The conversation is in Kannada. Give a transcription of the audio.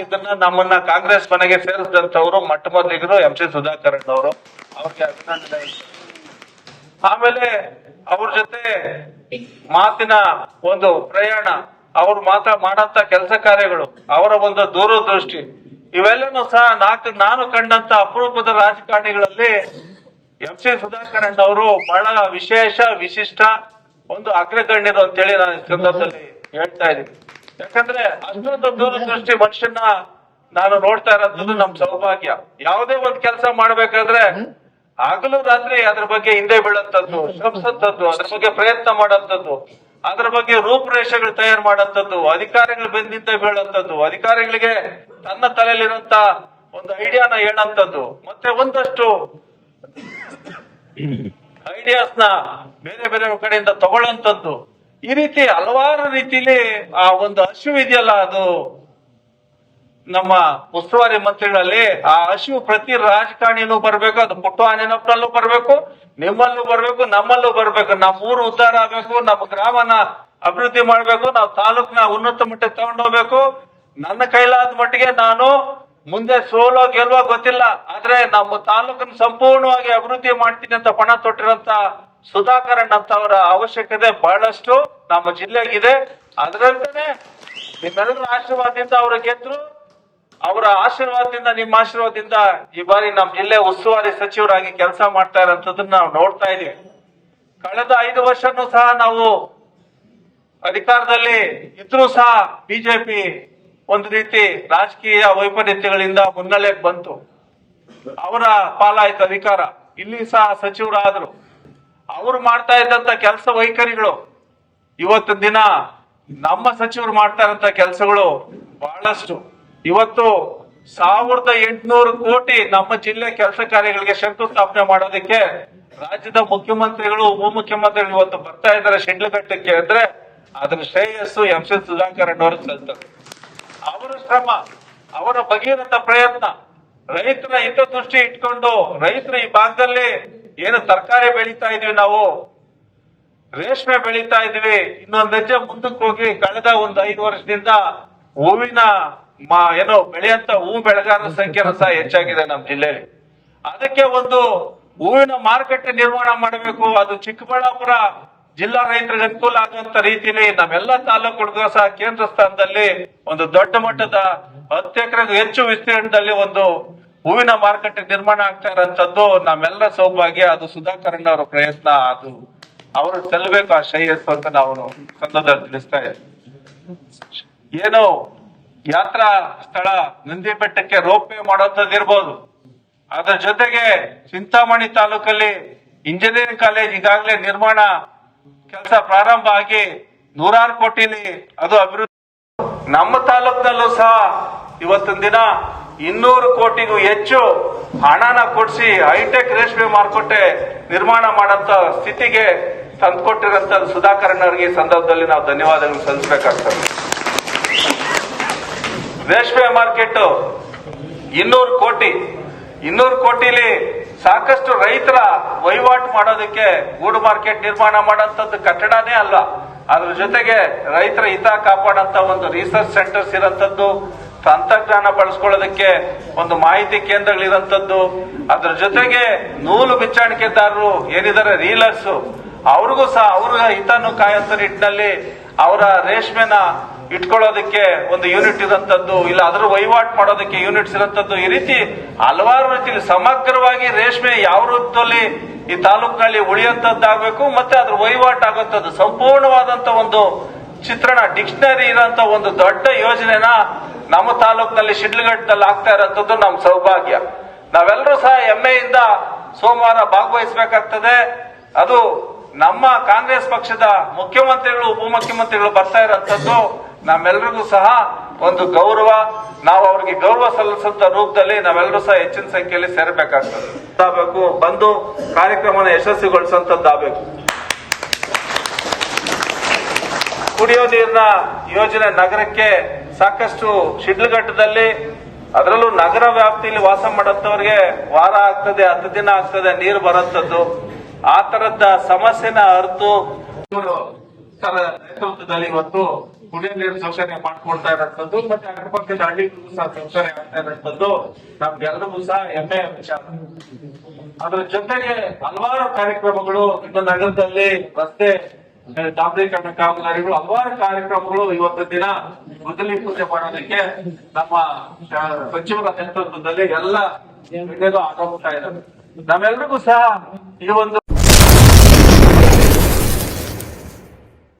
ಇದನ್ನ ನಮ್ಮನ್ನ ಕಾಂಗ್ರೆಸ್ ಮನೆಗೆ ಸೇರಿಸಿದಂತವ್ರು ಮೊಟ್ಟ ಮೊದಲಿಗರು MC ಸುಧಾಕರ್ ಅವರು, ಅವ್ರಿಗೆ ಅಭಿನಂದನೆ. ಆಮೇಲೆ ಅವ್ರ ಜೊತೆ ಮಾತಿನ ಒಂದು ಪ್ರಯಾಣ, ಅವ್ರು ಮಾಡಂತ ಕೆಲಸ ಕಾರ್ಯಗಳು, ಅವರ ಒಂದು ದೂರದೃಷ್ಟಿ, ಇವೆಲ್ಲನೂ ಸಹ ನಾನು ಕಂಡಂತ ಅಪರೂಪದ ರಾಜಕಾರಣಿಗಳಲ್ಲಿ MC ಸುಧಾಕರ್ ಅವರು ಬಹಳ ವಿಶಿಷ್ಟ ಒಂದು ಅಗ್ರಗಣ್ಯರು ಅಂತೇಳಿ ನಾನು ಈ ಸಂದರ್ಭದಲ್ಲಿ ಹೇಳ್ತಾ ಇದ್ದೀನಿ. ಯಾಕಂದ್ರೆ ಅಷ್ಟೊಂದು ದೂರದೃಷ್ಟಿ ಮನುಷ್ಯನ ನಾನು ನೋಡ್ತಾ ಇರೋದು ನಮ್ ಸೌಭಾಗ್ಯ. ಯಾವುದೇ ಒಂದ್ ಕೆಲಸ ಮಾಡ್ಬೇಕಾದ್ರೆ ಹಗಲು ರಾತ್ರಿ ಅದ್ರ ಬಗ್ಗೆ ಹಿಂದೆ ಬೀಳಂತದ್ದು, ಶ್ರಮಿಸಂತದ್ದು, ಅದ್ರ ಬಗ್ಗೆ ಪ್ರಯತ್ನ ಮಾಡಂತದ್ದು, ಅದ್ರ ಬಗ್ಗೆ ರೂಪರೇಷೆಗಳು ತಯಾರು ಮಾಡಂತದ್ದು, ಅಧಿಕಾರಿಗಳು ಬೆನ್ನಿಂದ ಬೀಳಂತದ್ದು, ಅಧಿಕಾರಿಗಳಿಗೆ ತನ್ನ ತಲೆಯಲ್ಲಿರುವಂತ ಒಂದು ಐಡಿಯಾನ ಹೇಳಂತದ್ದು, ಮತ್ತೆ ಒಂದಷ್ಟು ಐಡಿಯಾಸ್ನ ಬೇರೆ ಬೇರೆ ಕಡೆಯಿಂದ ತಗೊಳ್ಳಂತದ್ದು, ಈ ರೀತಿ ಹಲವಾರು ರೀತಿಲಿ ಆ ಒಂದು ಹಸಿವು ಇದೆಯಲ್ಲ, ಅದು ನಮ್ಮ ಉಸ್ತುವಾರಿ ಮಂತ್ರಿಗಳಲ್ಲಿ ಆ ಹಸಿವು ಪ್ರತಿ ರಾಜಕಾರಣಿನೂ ಬರ್ಬೇಕು, ಅದು ಪುಟ್ಟಣ್ಣನಪ್ಪನಲ್ಲೂ ಬರ್ಬೇಕು, ನಿಮ್ಮಲ್ಲೂ ಬರ್ಬೇಕು, ನಮ್ಮಲ್ಲೂ ಬರ್ಬೇಕು. ನಮ್ಮ ಊರು ಉದ್ಧಾರ ಆಗ್ಬೇಕು, ನಮ್ಮ ಗ್ರಾಮನ ಅಭಿವೃದ್ಧಿ ಮಾಡ್ಬೇಕು, ನಾವು ತಾಲೂಕ್ನ ಉನ್ನತ ಮಟ್ಟಕ್ಕೆ ತಗೊಂಡೋಗ್ಬೇಕು. ನನ್ನ ಕೈಲಾದ ಮಟ್ಟಿಗೆ ನಾನು ಮುಂದೆ ಸೋಲೋ ಗೆಲ್ವೋ ಗೊತ್ತಿಲ್ಲ, ಆದ್ರೆ ನಮ್ಮ ತಾಲೂಕನ್ನ ಸಂಪೂರ್ಣವಾಗಿ ಅಭಿವೃದ್ಧಿ ಮಾಡ್ತೀನಿ ಅಂತ ಪಣ ತೊಟ್ಟಿರಂತ ಸುಧಾಕರ್ ಅಂತವರ ಅವಶ್ಯಕತೆ ಬಹಳಷ್ಟು ನಮ್ಮ ಜಿಲ್ಲೆಗಿದೆ. ಅದರಂತಾನೆ ನಿಮ್ಮೆಲ್ಲರ ಆಶೀರ್ವಾದದಿಂದ ಅವ್ರ ಗೆದ್ರು, ಅವರ ಆಶೀರ್ವಾದದಿಂದ, ನಿಮ್ಮ ಆಶೀರ್ವಾದದಿಂದ ಈ ಬಾರಿ ನಮ್ಮ ಜಿಲ್ಲೆ ಉಸ್ತುವಾರಿ ಸಚಿವರಾಗಿ ಕೆಲಸ ಮಾಡ್ತಾ ಇರೋಂಥದ್ದನ್ನ ನಾವು ನೋಡ್ತಾ ಇದೀವಿ. ಕಳೆದ 5 ವರ್ಷನೂ ಸಹ ನಾವು ಅಧಿಕಾರದಲ್ಲಿ ಇದ್ರೂ ಸಹ ಬಿಜೆಪಿ ಒಂದು ರೀತಿ ರಾಜಕೀಯ ವೈಪರೀತ್ಯಗಳಿಂದ ಮುನ್ನೆಲೆಗೆ ಬಂತು. ಅವರ ಪಾಲಾಯ್ತು ಅಧಿಕಾರ. ಇಲ್ಲಿ ಸಹ ಸಚಿವರಾದ್ರು. ಅವರು ಮಾಡ್ತಾ ಇದ್ದಂತ ಕೆಲಸ ವೈಖರಿಗಳು, ಇವತ್ತಿನ ದಿನ ನಮ್ಮ ಸಚಿವರು ಮಾಡ್ತಾ ಇರೋಂತ ಕೆಲಸಗಳು ಬಹಳಷ್ಟು. ಇವತ್ತು 1800 ಕೋಟಿ ನಮ್ಮ ಜಿಲ್ಲೆ ಕೆಲಸ ಕಾರ್ಯಗಳಿಗೆ ಶಂಕುಸ್ಥಾಪನೆ ಮಾಡೋದಕ್ಕೆ ರಾಜ್ಯದ ಮುಖ್ಯಮಂತ್ರಿಗಳು, ಉಪಮುಖ್ಯಮಂತ್ರಿಗಳು ಇವತ್ತು ಬರ್ತಾ ಇದ್ದಾರೆ ಶಿಡ್ಲಘಟ್ಟಕ್ಕೆ ಅಂದ್ರೆ ಅದರ ಶ್ರೇಯಸ್ಸು MC ಸುಧಾಕರ್ ಅವ್ರಿಗೆ ಸಲ್ತದೆ. ಅವರ ಶ್ರಮ, ಅವರ ಭಗೀರಥ ಪ್ರಯತ್ನ, ರೈತರ ಹಿತದೃಷ್ಟಿ ಇಟ್ಕೊಂಡು ರೈತರು ಈ ಭಾಗದಲ್ಲಿ ಏನು ತರಕಾರಿ ಬೆಳೀತಾ ಇದೀವಿ, ನಾವು ರೇಷ್ಮೆ ಬೆಳೀತಾ ಇದೀವಿ, ಇನ್ನೊಂದ್ ಹೆಜ್ಜೆ ಮುಂದಕ್ಕೆ ಹೋಗಿ ಕಳೆದ ಒಂದು 5 ವರ್ಷದಿಂದ ಹೂವಿನ ಏನೋ ಬೆಳೆಯಂತ ಹೂ ಬೆಳೆಗಾರರ ಸಂಖ್ಯೆ ಸಹ ಹೆಚ್ಚಾಗಿದೆ ನಮ್ಮ ಜಿಲ್ಲೆಯಲ್ಲಿ. ಅದಕ್ಕೆ ಒಂದು ಹೂವಿನ ಮಾರುಕಟ್ಟೆ ನಿರ್ಮಾಣ ಮಾಡಬೇಕು. ಅದು ಚಿಕ್ಕಬಳ್ಳಾಪುರ ಜಿಲ್ಲಾ ರೈತರಿಗೆ ಅನುಕೂಲ ಆಗುವಂತ ರೀತಿಯಲ್ಲಿ ನಮ್ಮೆಲ್ಲ ತಾಲೂಕುಗಳಿಗೂ ಸಹ ಕೇಂದ್ರ ಸ್ಥಾನದಲ್ಲಿ ಒಂದು ದೊಡ್ಡ ಮಟ್ಟದ 10 ಎಕರೆಗೂ ಹೆಚ್ಚು ವಿಸ್ತೀರ್ಣದಲ್ಲಿ ಒಂದು ಹೂವಿನ ಮಾರುಕಟ್ಟೆ ನಿರ್ಮಾಣ ಆಗ್ತಾ ಇರೋಂಥದ್ದು ನಮ್ಮೆಲ್ಲ ಸೌಭಾಗ್ಯ. ಅದು ಸುಧಾಕರ್ ಅವರ ಪ್ರಯತ್ನ, ಅದು ಅವರು ಸಲ್ಲಬೇಕು ಆ ಶ್ರೇಯಸ್ಸು ಅಂತ ನಾವು ಸಂದರ್ಭದಲ್ಲಿ ತಿಳಿಸ್ತಾ ಇದ್ದೀವಿ. ಏನು ಯಾತ್ರಾ ಸ್ಥಳ ನಂದಿ ಬೆಟ್ಟಕ್ಕೆ ರೋಪ್ವೇ ಮಾಡೋಂಥದ್ದು ಇರ್ಬೋದು, ಅದರ ಜೊತೆಗೆ ಚಿಂತಾಮಣಿ ತಾಲೂಕಲ್ಲಿ ಇಂಜಿನಿಯರಿಂಗ್ ಕಾಲೇಜ್ ಈಗಾಗಲೇ ನಿರ್ಮಾಣ ಕೆಲಸ ಪ್ರಾರಂಭ ಆಗಿ 100 ಕೋಟಿಲಿ ಅದು ಅಭಿವೃದ್ಧಿ. ನಮ್ಮ ತಾಲೂಕಿನಲ್ಲೂ ಸಹ ಇವತ್ತಿನ ದಿನ 200 ಕೋಟಿಗೂ ಹೆಚ್ಚು ಹಣನ ಕೊಡಿಸಿ ಹೈಟೆಕ್ ರೇಷ್ಮೆ ಮಾರುಕಟ್ಟೆ ನಿರ್ಮಾಣ ಮಾಡಂತ ಸ್ಥಿತಿಗೆ ತಂದುಕೊಟ್ಟಿರಂತ ಸುಧಾಕರ್ ಅವರಿಗೆ ಈ ಸಂದರ್ಭದಲ್ಲಿ ನಾವು ಧನ್ಯವಾದಗಳನ್ನು ಸಲ್ಲಿಸಬೇಕಾಗ್ತದೆ. ರೇಷ್ಮೆ ಮಾರ್ಕೆಟ್ 200 ಕೋಟಿಲಿ ಸಾಕಷ್ಟು ರೈತರ ವಹಿವಾಟು ಮಾಡೋದಕ್ಕೆ ಗೂಡು ಮಾರ್ಕೆಟ್ ನಿರ್ಮಾಣ ಮಾಡೋಂಥದ್ದು ಕಟ್ಟಡನೇ ಅಲ್ಲ, ಅದ್ರ ಜೊತೆಗೆ ರೈತರ ಹಿತ ಕಾಪಾಡಂತ ಒಂದು ರಿಸರ್ಚ್ ಸೆಂಟರ್ಸ್ ಇರೋಂಥದ್ದು, ತಂತ್ರಜ್ಞಾನ ಬಳಸ್ಕೊಳ್ಳೋದಕ್ಕೆ ಒಂದು ಮಾಹಿತಿ ಕೇಂದ್ರಗಳಿರೋಂಥದ್ದು, ಅದ್ರ ಜೊತೆಗೆ ನೂಲು ಬಿಚ್ಚಾಣಿಕೆದಾರರು ಏನಿದ್ದಾರೆ ರೀಲರ್ಸ್, ಅವ್ರಿಗೂ ಸಹ ಅವ್ರ ಹಿತನ್ನು ಕಾಯಂತ ನಿಟ್ಟಿನಲ್ಲಿ ಅವರ ರೇಷ್ಮೆನ ಇಟ್ಕೊಳ್ಳೋದಕ್ಕೆ ಒಂದು ಯೂನಿಟ್ ಇರೋಂಥದ್ದು, ಇಲ್ಲ ಅದರ ವಹಿವಾಟು ಮಾಡೋದಕ್ಕೆ ಯೂನಿಟ್ಸ್ ಇರೋಂಥದ್ದು, ಈ ರೀತಿ ಹಲವಾರು ರೀತಿಯಲ್ಲಿ ಸಮಗ್ರವಾಗಿ ರೇಷ್ಮೆ ಯಾವ ರೂಪದಲ್ಲಿ ಈ ತಾಲೂಕಿನಲ್ಲಿ ಉಳಿಯುವಂತದ್ದಾಗಬೇಕು, ಮತ್ತೆ ಅದ್ರ ವಹಿವಾಟು ಆಗುವಂಥದ್ದು ಸಂಪೂರ್ಣವಾದಂತ ಒಂದು ಚಿತ್ರಣ, ಡಿಕ್ಷನರಿ ಇರೋಂತ ಒಂದು ದೊಡ್ಡ ಯೋಜನೆನ ನಮ್ಮ ತಾಲೂಕಿನಲ್ಲಿ ಶಿಡ್ಲಘಟ್ಟದಲ್ಲಿ ಆಗ್ತಾ ಇರೋಂಥದ್ದು ನಮ್ಮ ಸೌಭಾಗ್ಯ. ನಾವೆಲ್ಲರೂ ಸಹ ಹೆಮ್ಮೆಯಿಂದ ಸೋಮವಾರ ಭಾಗವಹಿಸಬೇಕಾಗ್ತದೆ. ಅದು ನಮ್ಮ ಕಾಂಗ್ರೆಸ್ ಪಕ್ಷದ ಮುಖ್ಯಮಂತ್ರಿಗಳು, ಉಪಮುಖ್ಯಮಂತ್ರಿಗಳು ಬರ್ತಾ ಇರೋಂಥದ್ದು ನಮ್ಮೆಲ್ಲರಿಗೂ ಸಹ ಒಂದು ಗೌರವ. ನಾವು ಅವ್ರಿಗೆ ಗೌರವ ಸಲ್ಲಿಸಂತ ರೂಪದಲ್ಲಿ ನಾವೆಲ್ಲರೂ ಸಹ ಹೆಚ್ಚಿನ ಸಂಖ್ಯೆಯಲ್ಲಿ ಸೇರಬೇಕಾಗ್ತದೆ. ಬಂದು ಕಾರ್ಯಕ್ರಮನ ಯಶಸ್ವಿಗೊಳಿಸುವಂತದ್ದಾಗಬೇಕು. ಕುಡಿಯೋ ನೀರಿನ ಯೋಜನೆ ನಗರಕ್ಕೆ ಸಾಕಷ್ಟು ಶಿಡ್ಲಘಟ್ಟದಲ್ಲಿ, ಅದರಲ್ಲೂ ನಗರ ವ್ಯಾಪ್ತಿಯಲ್ಲಿ ವಾಸ ಮಾಡಂತವ್ರಿಗೆ ವಾರ ಆಗ್ತದೆ, 10 ದಿನ ಆಗ್ತದೆ ನೀರು ಬರೋಂಥದ್ದು. ಆ ತರದ ಸಮಸ್ಯೆನ ಅರ್ತು ನೇತೃತ್ವದಲ್ಲಿ ಇವತ್ತು ಕುಡಿಯೋ ನೀರು ಸೌಕರ್ಯ ಮಾಡ್ಕೊಡ್ತಾ ಇರೋಂಥದ್ದು ಮತ್ತೆ ಅಕ್ಕಪಕ್ಕದ ಹಳ್ಳಿಗಳಿಗೂ ಸಹ ಸೌಕರ್ಯ ಆಗ್ತಾ ಇರೋಂಥದ್ದು ನಮ್ಗೆಲ್ಲರಿಗೂ ಸಹ ಹೆಮ್ಮೆಯ ವಿಚಾರ. ಅದ್ರ ಜೊತೆಗೆ ಹಲವಾರು ಕಾರ್ಯಕ್ರಮಗಳು ಇನ್ನು ನಗರದಲ್ಲಿ ರಸ್ತೆ ಡಾಂಬರೀಕರಣ ಕಾಮಗಾರಿಗಳು ಹಲವಾರು ಕಾರ್ಯಕ್ರಮಗಳು ಇವತ್ತು ದಿನ ಮೊದಲಿ ಪೂಜೆ ಮಾಡೋದಕ್ಕೆ ನಮ್ಮ ಸಚಿವರ ನೇತೃತ್ವದಲ್ಲಿ ಎಲ್ಲ ಆಗಮಿಸ್ತಾ ಇದ್ದಾರೆ. ನಾವೆಲ್ಲರಿಗೂ ಸಹ ಈ ಒಂದು